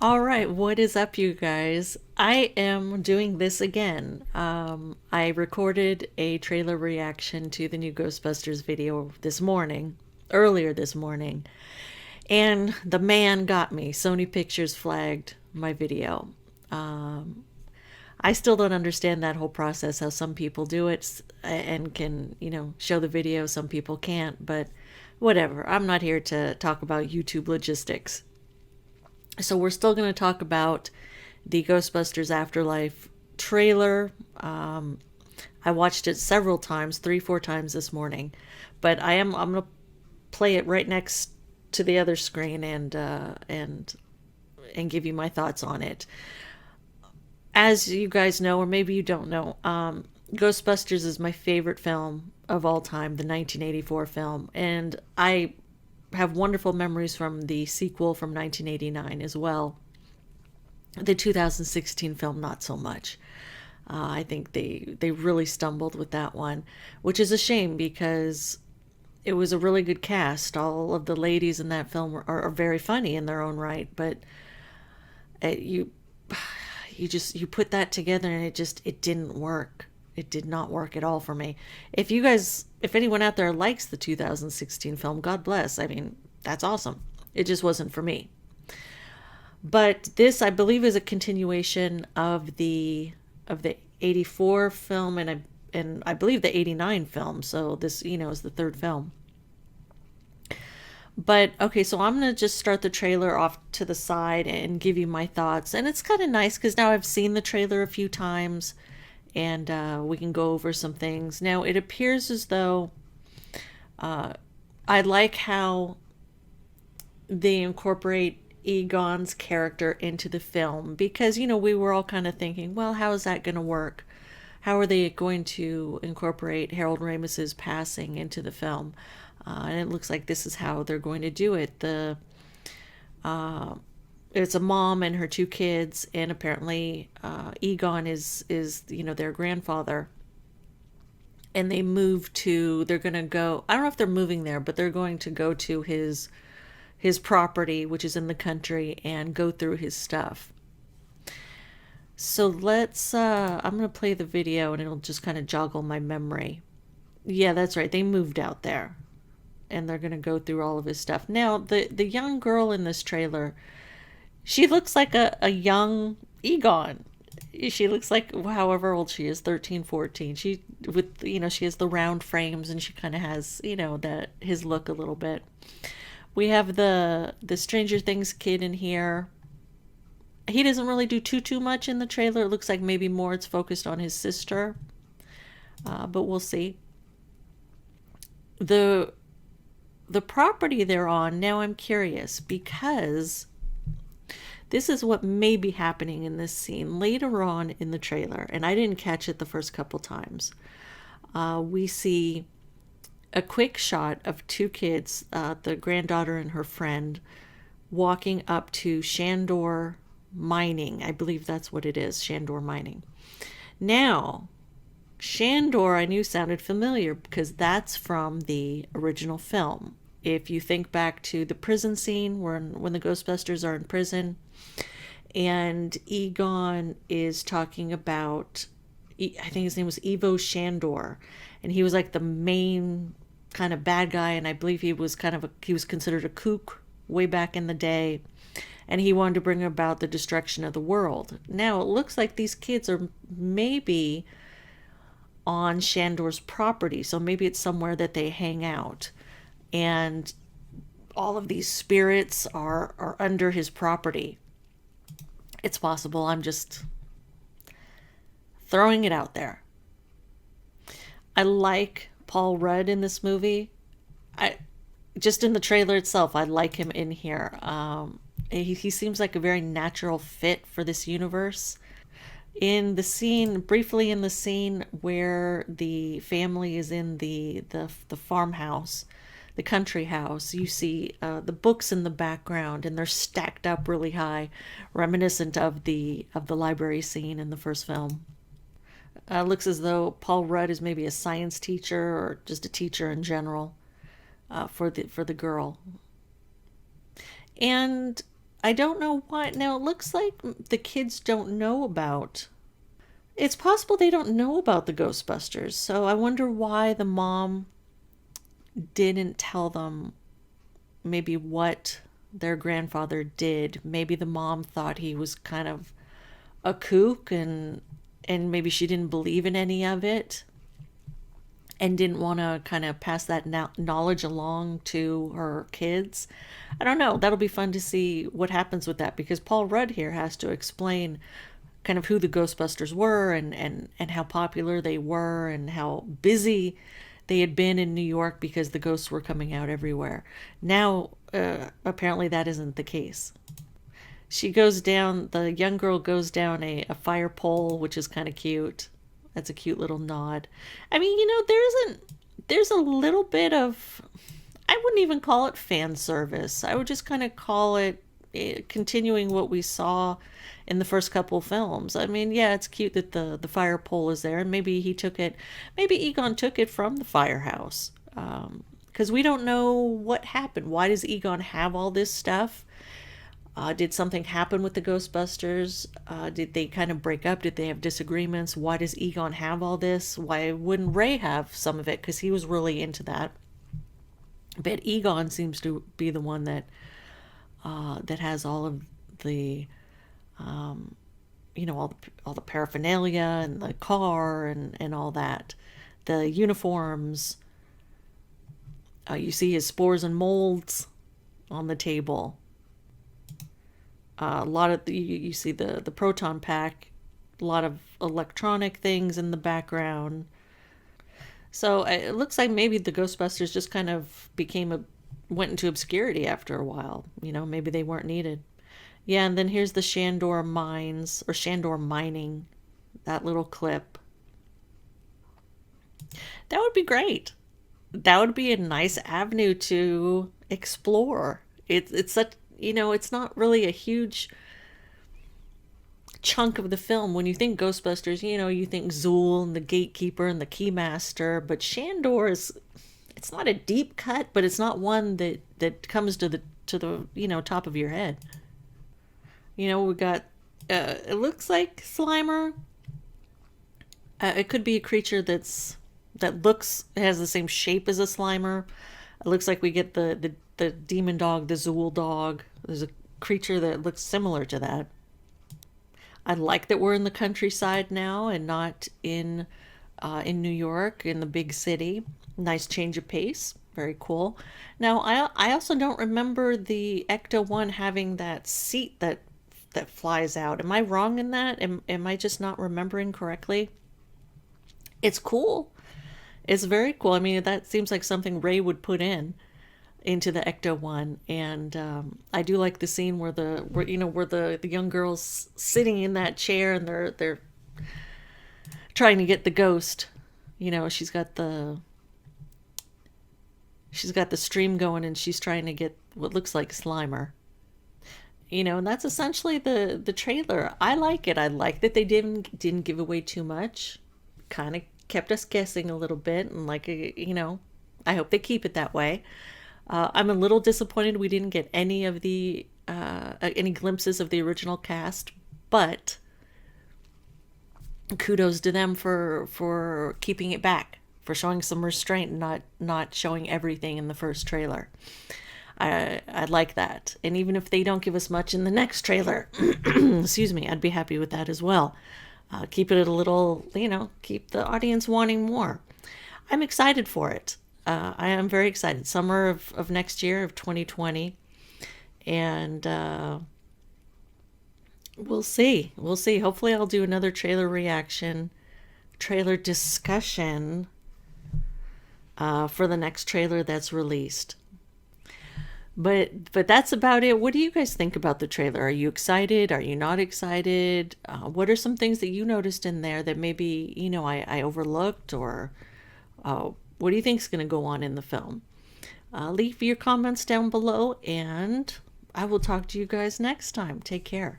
All right, what is up, you guys? I am doing this again. I recorded a trailer reaction to the new Ghostbusters video earlier this morning, and the man got me. Sony Pictures flagged my video. I still don't understand that whole process, how some people do it and can, show the video, some people can't, but whatever. I'm not here to talk about YouTube logistics. So we're still going to talk about the Ghostbusters Afterlife trailer. I watched it several times, 3, 4 times this morning, but I'm going to play it right next to the other screen and give you my thoughts on it. As you guys know, or maybe you don't know, Ghostbusters is my favorite film of all time, the 1984 film, and I have wonderful memories from the sequel from 1989 as well. The 2016 film, not so much. I think they really stumbled with that one, which is a shame because it was a really good cast. All of the ladies in that film are very funny in their own right, but you you put that together and it didn't work. It did not work at all for me. If anyone out there likes the 2016 film, God bless. I mean, that's awesome. It just wasn't for me. But this, I believe, is a continuation of the 84 film and I believe the 89 film. So this, is the third film. But okay, so I'm going to just start the trailer off to the side and give you my thoughts. And it's kind of nice because now I've seen the trailer a few times and we can go over some things. Now, it appears as though I like how they incorporate Egon's character into the film because, we were all kind of thinking, well, how is that going to work? How are they going to incorporate Harold Ramis's passing into the film? And it looks like this is how they're going to do it. It's a mom and her 2 kids, and apparently Egon is their grandfather. And they're going to go, I don't know if they're moving there, but they're going to go to his property, which is in the country, and go through his stuff. So I'm going to play the video and it'll just kind of joggle my memory. Yeah, that's right. They moved out there and they're going to go through all of his stuff. Now, the young girl in this trailer, she looks like a young Egon. She looks like however old she is, 13, 14. She has the round frames and she kind of has, that his look a little bit. We have the Stranger Things kid in here. He doesn't really do too much in the trailer. It looks like maybe more it's focused on his sister. But we'll see. The property they're on, now I'm curious because this is what may be happening in this scene later on in the trailer, and I didn't catch it the first couple times. We see a quick shot of 2 kids, the granddaughter and her friend, walking up to Shandor Mining. I believe that's what it is, Shandor Mining. Now, Shandor I knew sounded familiar because that's from the original film. If you think back to the prison scene when the Ghostbusters are in prison and Egon is talking about, I think his name was Ivo Shandor, and he was like the main kind of bad guy, and I believe he was considered a kook way back in the day, and he wanted to bring about the destruction of the world. Now it looks like these kids are maybe on Shandor's property, so maybe it's somewhere that they hang out, and all of these spirits are under his property. It's possible. I'm just throwing it out there. I like Paul Rudd in this movie. Just in the trailer itself, I like him in here. He seems like a very natural fit for this universe. Briefly in the scene where the family is in the farmhouse, the country house, you see the books in the background, and they're stacked up really high, reminiscent of the library scene in the first film. Looks as though Paul Rudd is maybe a science teacher or just a teacher in general for the girl. And I don't know why. Now, it looks like the kids don't know about. It's possible they don't know about the Ghostbusters, so I wonder why the mom didn't tell them maybe what their grandfather did. Maybe the mom thought he was kind of a kook, and maybe she didn't believe in any of it and didn't want to kind of pass that knowledge along to her kids. I don't know. That'll be fun to see what happens with that, because Paul Rudd here has to explain kind of who the Ghostbusters were, and how popular they were, and how busy they had been in New York because the ghosts were coming out everywhere. Now, apparently that isn't the case. She goes down, the young girl goes down a fire pole, which is kind of cute. That's a cute little nod. I mean, there's a little bit of, I wouldn't even call it fan service. I would just kind of call it continuing what we saw in the first couple films. I mean, yeah, it's cute that the fire pole is there, and maybe maybe Egon took it from the firehouse. Because we don't know what happened. Why does Egon have all this stuff? Did something happen with the Ghostbusters? Did they kind of break up? Did they have disagreements? Why does Egon have all this? Why wouldn't Ray have some of it? Because he was really into that. But Egon seems to be the one that has all of the, all the paraphernalia and the car and all that, the uniforms. You see his spores and molds on the table. A lot of you see the proton pack, a lot of electronic things in the background. So it looks like maybe the Ghostbusters just kind of went into obscurity after a while. Maybe they weren't needed. Yeah, and then here's the Shandor mines, or Shandor mining, that little clip. That would be great. That would be a nice avenue to explore. It's such, it's not really a huge chunk of the film. When you think Ghostbusters, you think Zool and the gatekeeper and the keymaster, but Shandor it's not a deep cut, but it's not one that comes to the top of your head. We got it looks like Slimer. It could be a creature that has the same shape as a Slimer. It looks like we get the demon dog, the Zool dog. There's a creature that looks similar to that. I like that we're in the countryside now and not in New York, in the big city. Nice change of pace. Very cool. Now, I also don't remember the Ecto-1 having that seat that flies out. Am I wrong in that? Am I just not remembering correctly? It's cool. It's very cool. I mean, that seems like something Ray would put into the Ecto-1, and I do like the scene where the young girl's sitting in that chair and they're trying to get the ghost. She's got the stream going, and she's trying to get what looks like Slimer. And that's essentially the trailer. I like it. I like that they didn't give away too much. Kind of kept us guessing a little bit, and I hope they keep it that way. I'm a little disappointed we didn't get any of any glimpses of the original cast, but kudos to them for keeping it back, for showing some restraint and not showing everything in the first trailer. I like that. And even if they don't give us much in the next trailer, excuse me, I'd be happy with that as well. Keep it a little, keep the audience wanting more. I'm excited for it. I am very excited. Summer of next year, of 2020. And we'll see. We'll see. Hopefully I'll do another trailer reaction, trailer discussion for the next trailer that's released. But that's about it. What do you guys think about the trailer? Are you excited? Are you not excited? What are some things that you noticed in there that maybe, I overlooked? Or what do you think is going to go on in the film? Leave your comments down below, and I will talk to you guys next time. Take care.